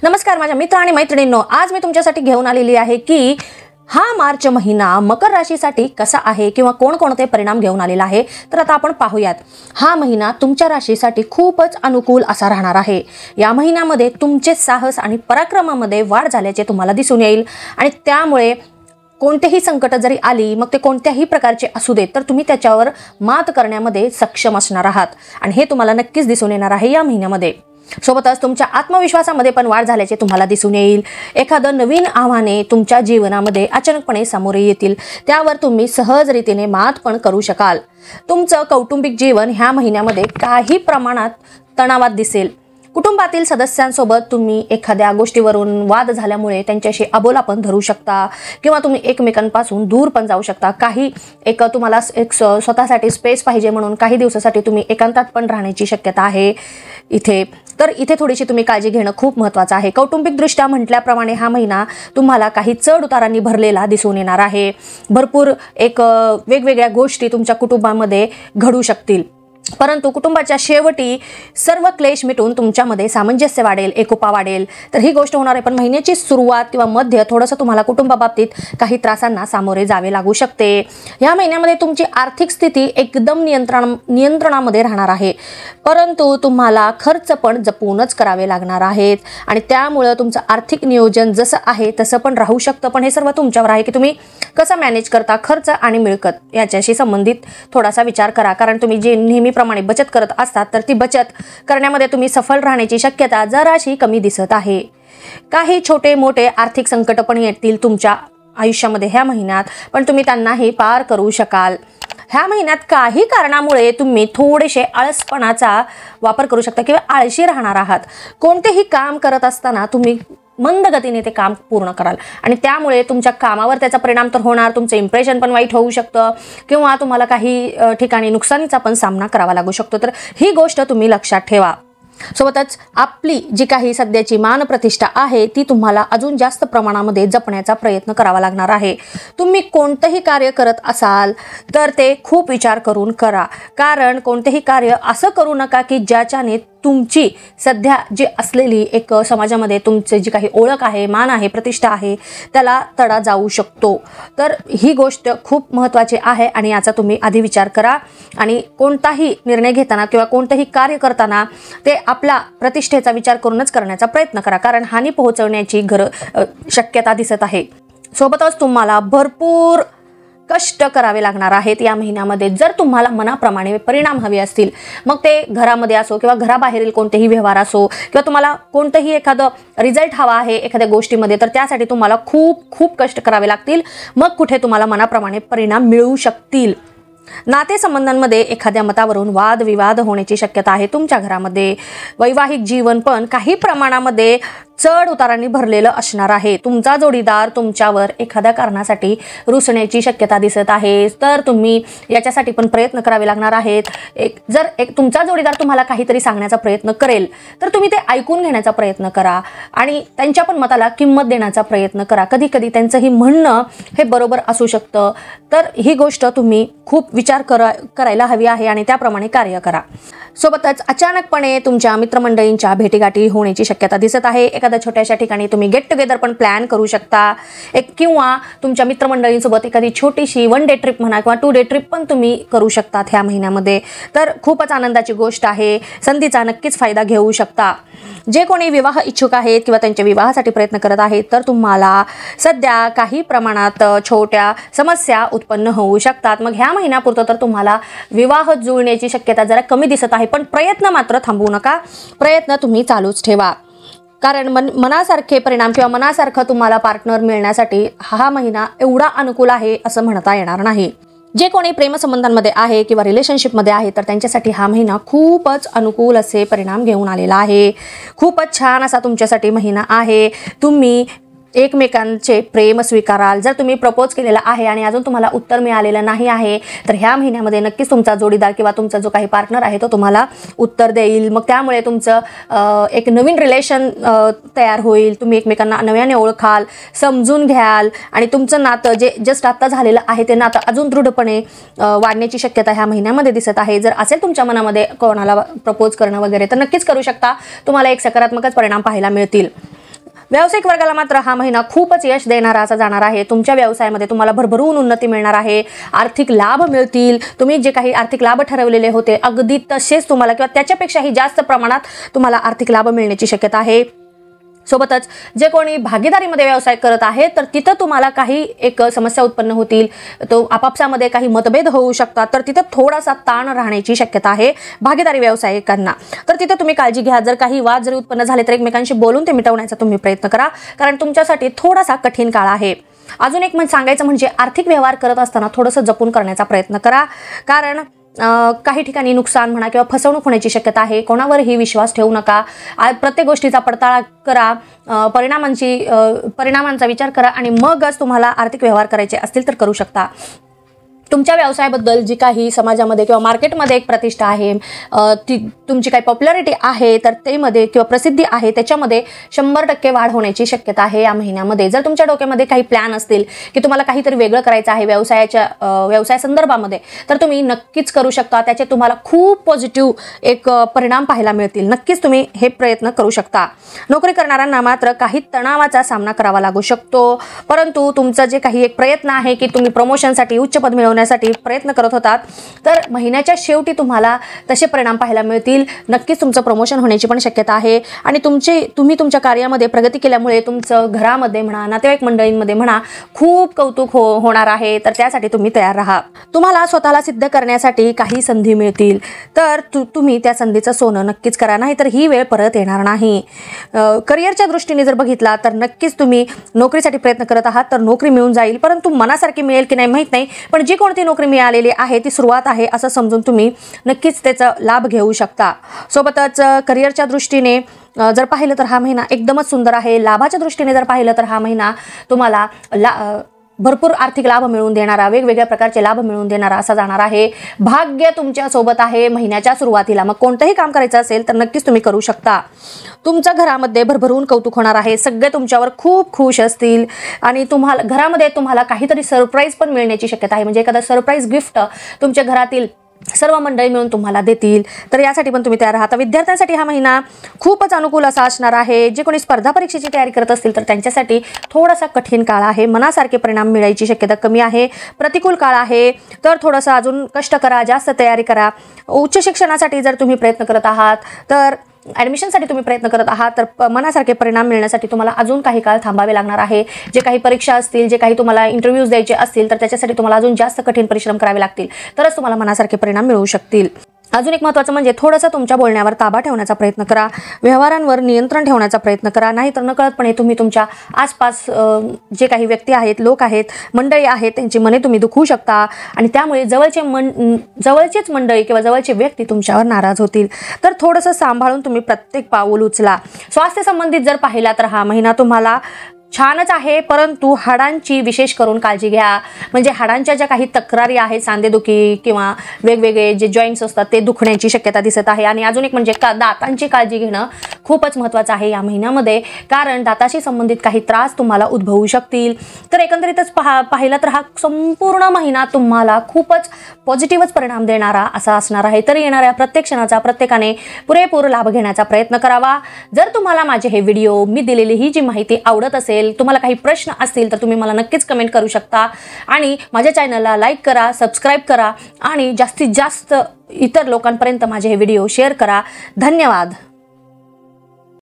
नमस्कार माझ्या मित्र आणि मैत्रिणींनो, आज मी तुमच्यासाठी घेऊन आलेली आहे की हा मार्च महिना मकर राशीसाठी कसा आहे किंवा कोणकोणते परिणाम घेऊन आलेला आहे। तर आता आपण पाहूयात। हा महिना तुमच्या राशीसाठी खूपच अनुकूल असा राहणार आहे। या महिन्यामध्ये तुमचे साहस आणि पराक्रमामध्ये वाढ झाल्याचे तुम्हाला दिसून येईल आणि त्यामुळे कोणतेही संकट जरी आली, मग ते कोणत्याही प्रकारचे असू देत, तर तुम्ही त्याच्यावर मात करण्यामध्ये सक्षम असणार आहात आणि हे तुम्हाला नक्कीच दिसून येणार आहे या महिन्यामध्ये। सोबतच तुमच्या आत्मविश्वासामध्ये पण वाढ झाल्याचे तुम्हाला दिसून येईल। एखादं नवीन आव्हाने तुमच्या जीवनामध्ये अचानकपणे समोर येतील, त्यावर तुम्ही सहजरीतीने मात पण करू शकाल। तुमचं कौटुंबिक जीवन ह्या महिन्यामध्ये काही प्रमाणात तणावात दिसेल। कुटुंबातील सदस्यांसोबत तुम्ही एखाद्या गोष्टीवरून वाद झाल्यामुळे त्यांच्याशी अबोला पण धरू शकता किंवा तुम्ही एकमेकांपासून दूर पण जाऊ शकता। काही तुम्हाला स्वतःसाठी स्पेस पाहिजे म्हणून काही दिवसासाठी तुम्ही एकांतात पण राहण्याची शक्यता आहे इथे थोडीशी तुम्ही काळजी घेणं खूप महत्त्वाचं आहे। कौटुंबिक दृष्ट्या म्हटल्याप्रमाणे हा महिना तुम्हाला काही चढ उतारांनी भरलेला दिसून येणार आहे। भरपूर वेगवेगळ्या गोष्टी तुमच्या कुटुंबामध्ये घडू शकतील, परंतु कुटुंबाच्या शेवटी सर्व क्लेश मिटून तुमच्यामध्ये सामंजस्य वाढेल, एकोपा वाढेल। तर ही गोष्ट होणार आहे, पण महिन्याची सुरुवात किंवा मध्य थोडंसं तुम्हाला कुटुंबाबाबतीत काही त्रासांना सामोरे जावे लागू शकते। या महिन्यामध्ये तुमची आर्थिक स्थिती एकदम नियंत्रणामध्ये राहणार आहे, परंतु तुम्हाला खर्च पण जपूनच करावे लागणार आहेत आणि त्यामुळे तुमचं आर्थिक नियोजन जसं आहे तसं पण राहू शकतं। पण हे सर्व तुमच्यावर आहे की तुम्ही कसं मॅनेज करता। खर्च आणि मिळकत याच्याशी संबंधित थोडासा विचार करा, कारण तुम्ही जे नेहमीप्रमाणे बचत करत असतात तर ती बचत करण्यामध्ये तुम्ही सफल राहण्याची शक्यता जराशी कमी दिसत आहे। काही छोटे मोठे आर्थिक संकट पण येतील तुमच्या आयुष्यामध्ये ह्या महिन्यात, पण तुम्ही त्यांनाही पार करू शकाल। ह्या महिन्यात काही कारणामुळे तुम्ही थोडेसे आळसपणाचा वापर करू शकता किंवा आळशी राहणार आहात। कोणतेही काम करत असताना तुम्ही मंद गतीने ते काम पूर्ण कराल आणि त्यामुळे तुमच्या कामावर त्याचा परिणाम तर होणार, तुमचं इम्प्रेशन पण वाईट होऊ शकतं किंवा तुम्हाला काही ठिकाणी नुकसानीचा पण सामना करावा लागू शकतो। तर ही गोष्ट तुम्ही लक्षात ठेवा। सोबतच आपली जी काही सध्याची मानप्रतिष्ठा आहे ती तुम्हाला अजून जास्त प्रमाणामध्ये जपण्याचा प्रयत्न करावा लागणार आहे। तुम्ही कोणतेही कार्य करत असाल तर ते खूप विचार करून करा, कारण कोणतेही कार्य असं करू नका की ज्याच्याने तुमची सध्या जी असलेली एक समाजामध्ये तुमची जी काही ओळख आहे, मान आहे, प्रतिष्ठा आहे त्याला तडा जाऊ शकतो। तर ही गोष्ट खूप महत्त्वाची आहे आणि याचा तुम्ही आधी विचार करा आणि कोणताही निर्णय घेताना किंवा कोणतेही कार्य करताना ते आपला प्रतिष्ठेचा विचार करूनच करण्याचा प्रयत्न करा, कारण हानी पोहोचवण्याची शक्यता दिसत आहे। सोबतच तुम्हाला भरपूर कष्ट करावे लागणार आहेत या महिन्यामध्ये। जर तुम्हाला मनाप्रमाणे परिणाम हवे असतील, मग ते घरामध्ये असो किंवा घराबाहेरील कोणतेही व्यवहार असो किंवा तुम्हाला कोणतेही एखादं रिझल्ट हवा आहे एखाद्या गोष्टीमध्ये, तर त्यासाठी तुम्हाला खूप कष्ट करावे लागतील, मग कुठे तुम्हाला मनाप्रमाणे परिणाम मिळू शकतील। नातेसंबंधांमध्ये एखाद्या मतावरून वादविवाद होण्याची शक्यता आहे तुमच्या घरामध्ये। वैवाहिक जीवन पण काही प्रमाणामध्ये चढ उतारांनी भरलेलं असणार आहे। तुमचा जोडीदार तुमच्यावर एखाद्या कारणासाठी रुसण्याची शक्यता दिसत आहे, तर तुम्ही याच्यासाठी पण प्रयत्न करावे लागणार आहेत। जर तुमचा जोडीदार तुम्हाला काहीतरी सांगण्याचा प्रयत्न करेल तर तुम्ही ते ऐकून घेण्याचा प्रयत्न करा आणि त्यांच्या पण मताला किंमत देण्याचा प्रयत्न करा। कधी कधी त्यांचंही म्हणणं हे बरोबर असू शकतं, तर ही गोष्ट तुम्ही खूप विचार करायला हवी आहे आणि त्याप्रमाणे कार्य करा। सोबतच अचानकपणे तुमच्या मित्रमंडळींच्या भेटीगाठी होण्याची शक्यता दिसत आहे। एखाद्या छोट्याशा ठिकाणी तुम्ही गेट टुगेदर पण प्लॅन करू शकता, किंवा तुमच्या मित्रमंडळींसोबत एखादी छोटीशी 1 डे ट्रिप म्हणा किंवा 2 डे ट्रिप पण तुम्ही करू शकतात ह्या महिन्यामध्ये। तर खूपच आनंदाची गोष्ट आहे, संधीचा नक्कीच फायदा घेऊ शकता। जे कोणी विवाह इच्छुक आहेत किंवा त्यांच्या विवाहासाठी प्रयत्न करत आहेत, तर तुम्हाला सध्या काही प्रमाणात छोट्या समस्या उत्पन्न होऊ शकतात। मग ह्या महिन्यापुरतं तर तुम्हाला विवाह जुळण्याची शक्यता जरा कमी दिसत आहे, पण प्रयत्न मात्र थांबवू नका, प्रयत्न तुम्ही चालूच ठेवा, कारण मनासारखे परिणाम किंवा मनासारखं तुम्हाला पार्टनर मिळण्यासाठी हा महिना एवढा अनुकूल आहे असं म्हणता येणार नाही। जे कोणी प्रेमसंबंधांमध्ये आहे किंवा रिलेशनशिपमध्ये आहे, तर त्यांच्यासाठी हा महिना खूपच अनुकूल असे परिणाम घेऊन आलेला आहे। खूपच छान असा तुमच्यासाठी महिना आहे। तुम्ही एकमेकांचे प्रेम स्वीकाराल। जर तुम्ही प्रपोज केलेला आहे आणि अजून तुम्हाला उत्तर मिळालेलं नाही आहे, तर ह्या महिन्यामध्ये नक्कीच तुमचा जोडीदार किंवा तुमचा जो काही पार्टनर आहे तो तुम्हाला उत्तर देईल। मग त्यामुळे तुमचं एक नवीन रिलेशन तयार होईल, तुम्ही एकमेकांना नव्याने ओळखाल, समजून घ्याल आणि तुमचं नातं जे जस्ट आत्ता झालेलं आहे ते नातं अजून दृढपणे वाढण्याची शक्यता ह्या महिन्यामध्ये दिसत आहे। जर असेल तुमच्या मनामध्ये कोणाला प्रपोज करणं वगैरे, तर नक्कीच करू शकता, तुम्हाला एक सकारात्मकच परिणाम पाहायला मिळतील। व्यावसायिक वर्गाला मात्र हा महिना खूपच यश देणारा असा जाणार आहे। तुमच्या व्यवसायामध्ये तुम्हाला भरभरून उन्नती मिळणार आहे, आर्थिक लाभ मिळतील। तुम्ही जे काही आर्थिक लाभ ठरवलेले होते अगदी तसेच तुम्हाला किंवा त्याच्यापेक्षाही जास्त प्रमाणात तुम्हाला आर्थिक लाभ मिळण्याची शक्यता आहे। सोबतच जे कोणी भागीदारीमध्ये व्यवसाय करत आहे तर तिथं तुम्हाला काही एक समस्या उत्पन्न होतील, तो आपापसामध्ये काही मतभेद होऊ शकतात, तर तिथं थोडासा ताण राहण्याची शक्यता आहे भागीदारी व्यावसायिकांना। तर तिथं तुम्ही काळजी घ्या। जर काही वाद जरी उत्पन्न झाले तर एकमेकांशी बोलून ते मिटवण्याचा तुम्ही प्रयत्न करा, कारण तुमच्यासाठी थोडासा कठीण काळ आहे। अजून एक सांगायचं म्हणजे आर्थिक व्यवहार करत असताना थोडंसं जपून करण्याचा प्रयत्न करा, कारण काही ठिकाणी नुकसान म्हणा किंवा फसवणूक होण्याची शक्यता आहे। कोणावरही विश्वास ठेवू नका। प्रत्येक गोष्टीचा पडताळा करा, परिणामांचा विचार करा आणि मगच तुम्हाला आर्थिक व्यवहार करायचे असतील तर करू शकता। तुमच्या व्यवसायाबद्दल जी काही समाजामध्ये किंवा मार्केटमध्ये एक प्रतिष्ठा आहे, तुमची काही पॉप्युलॅरिटी आहे तर त्यामध्ये किंवा प्रसिद्धी आहे त्याच्यामध्ये 100% वाढ होण्याची शक्यता आहे या महिन्यामध्ये। जर तुमच्या डोक्यामध्ये काही प्लॅन असतील की तुम्हाला काहीतरी वेगळं करायचं आहे व्यवसाय संदर्भामध्ये, तर तुम्ही नक्कीच करू शकता। त्याचे तुम्हाला खूप पॉझिटिव्ह एक परिणाम पाहायला मिळतील। नक्कीच तुम्ही हे प्रयत्न करू शकता। नोकरी करणाऱ्यांना मात्र काही तणावाचा सामना करावा लागू शकतो, परंतु तुमचं जे काही एक प्रयत्न आहे की तुम्ही प्रमोशनसाठी उच्च पद मिळवण्यासाठी प्रयत्न करत होतात, तर महिन्याच्या शेवटी तुम्हाला तसे परिणाम पाहायला मिळतील। नक्कीच तुमचं प्रमोशन होण्याची पण शक्यता आहे आणि तुम्ही तुमच्या कार्यामध्ये प्रगती केल्यामुळे तुमचं घरामध्ये म्हणा, नातेवाईक मंडळींमध्ये म्हणा खूप कौतुक होणार आहे। तर त्यासाठी तुम्ही तयार राहा। तुम्हाला स्वतःला सिद्ध करण्यासाठी काही संधी मिळतील, तर तुम्ही त्या संधीचं सोनं नक्कीच करा, नाही तर ही वेळ परत येणार नाही। करिअरच्या दृष्टीने जर बघितला तर नक्कीच तुम्ही नोकरीसाठी प्रयत्न करत आहात तर नोकरी मिळून जाईल, परंतु मनासारखी मिळेल की नाही माहीत नाही, पण जी कोणती नोकरी मिळालेली आहे ती सुरुवात आहे असं समजून तुम्ही नक्कीच त्याचा लाभ घेऊ शकता। सोबतच करिअरच्या दृष्टीने जर पाहिलं तर हा महिना एकदमच सुंदर आहे। लाभाच्या दृष्टीने जर पाहिलं तर हा महिना तुम्हाला भरपूर आर्थिक लाभ मिळवून देणारा, वेगवेगळ्या प्रकारचे लाभ मिळवून देणारा असा जाणार आहे। भाग्य तुमच्या सोबत आहे महिन्याच्या सुरुवातीला। मग कोणतंही काम करायचं असेल तर नक्कीच तुम्ही करू शकता। तुमच्या घरामध्ये भरभरून कौतुक होणार आहे, सगळे तुमच्यावर खूप खुश असतील आणि घरामध्ये तुम्हाला काहीतरी सरप्राईज पण मिळण्याची शक्यता आहे, म्हणजे एखादा सरप्राईज गिफ्ट तुमच्या घरातील सर्व मंडळी मिळून तुम्हाला देतील, तर यासाठी पण तुम्ही तयार राहा। विद्यार्थ्यांसाठी हा महिना खूपच अनुकूल असा असणार आहे। जे कोणी स्पर्धा परीक्षेची तयारी करत असतील तर त्यांच्यासाठी थोडासा कठीण काळ आहे, मनासारखे परिणाम मिळायची शक्यता कमी आहे, प्रतिकूल काळ आहे। तर थोडंसं अजून कष्ट करा, जास्त तयारी करा। उच्च शिक्षणासाठी जर तुम्ही प्रयत्न करत आहात तर ॲडमिशनसाठी तुम्ही प्रयत्न करत आहात तर मनासारखे परिणाम मिळण्यासाठी तुम्हाला अजून काही काळ थांबावे लागणार आहे। जे काही परीक्षा असतील, जे काही तुम्हाला इंटरव्ह्यूज द्यायचे असतील तर त्याच्यासाठी तुम्हाला अजून जास्त कठीण परिश्रम करावे लागतील, तरच तुम्हाला मनासारखे परिणाम मिळू शकतील। अजून एक महत्त्वाचं म्हणजे थोडंसं तुमच्या बोलण्यावर ताबा ठेवण्याचा प्रयत्न करा, व्यवहारांवर नियंत्रण ठेवण्याचा प्रयत्न करा, नाहीतर नकळतपणे तुम्ही तुमच्या आसपास जे काही व्यक्ती आहेत, लोक आहेत, मंडळी आहेत त्यांची मने तुम्ही दुखवू शकता आणि त्यामुळे जवळचेच मंडळी किंवा जवळचे व्यक्ती तुमच्यावर नाराज होतील। तर थोडंसं सांभाळून तुम्ही प्रत्येक पाऊल उचला। स्वास्थ्य संबंधित जर पाहिला तर हा महिना तुम्हाला छानच आहे, परंतु हाडांची विशेष करून काळजी घ्या। म्हणजे हाडांच्या ज्या काही तक्रारी आहेत, सांधेदुखी किंवा वेगवेगळे जे जॉईंट्स असतात ते दुखण्याची शक्यता दिसत आहे। आणि अजून एक म्हणजे दातांची काळजी घेणं खूपच महत्त्वाचं आहे या महिन्यामध्ये, कारण दाताशी संबंधित काही त्रास तुम्हाला उद्भवू शकतील। तर एकंदरीतच पाहिलं तर हा संपूर्ण महिना तुम्हाला खूपच पॉझिटिव्हच परिणाम देणारा असा असणार आहे। तर येणाऱ्या प्रत्येक क्षणाचा प्रत्येकाने पुरेपूर लाभ घेण्याचा प्रयत्न करावा। जर तुम्हाला माझे हे व्हिडिओ, मी दिलेली ही जी माहिती आवडत असेल, तुम्हाला काही प्रश्न असतील तर तुम्ही मला नक्कीच कमेंट करू शकता आणि माझ्या चॅनलला लाईक करा, सबस्क्राईब करा आणि जास्तीत जास्त इतर लोकांपर्यंत माझे हे व्हिडिओ शेअर करा। धन्यवाद।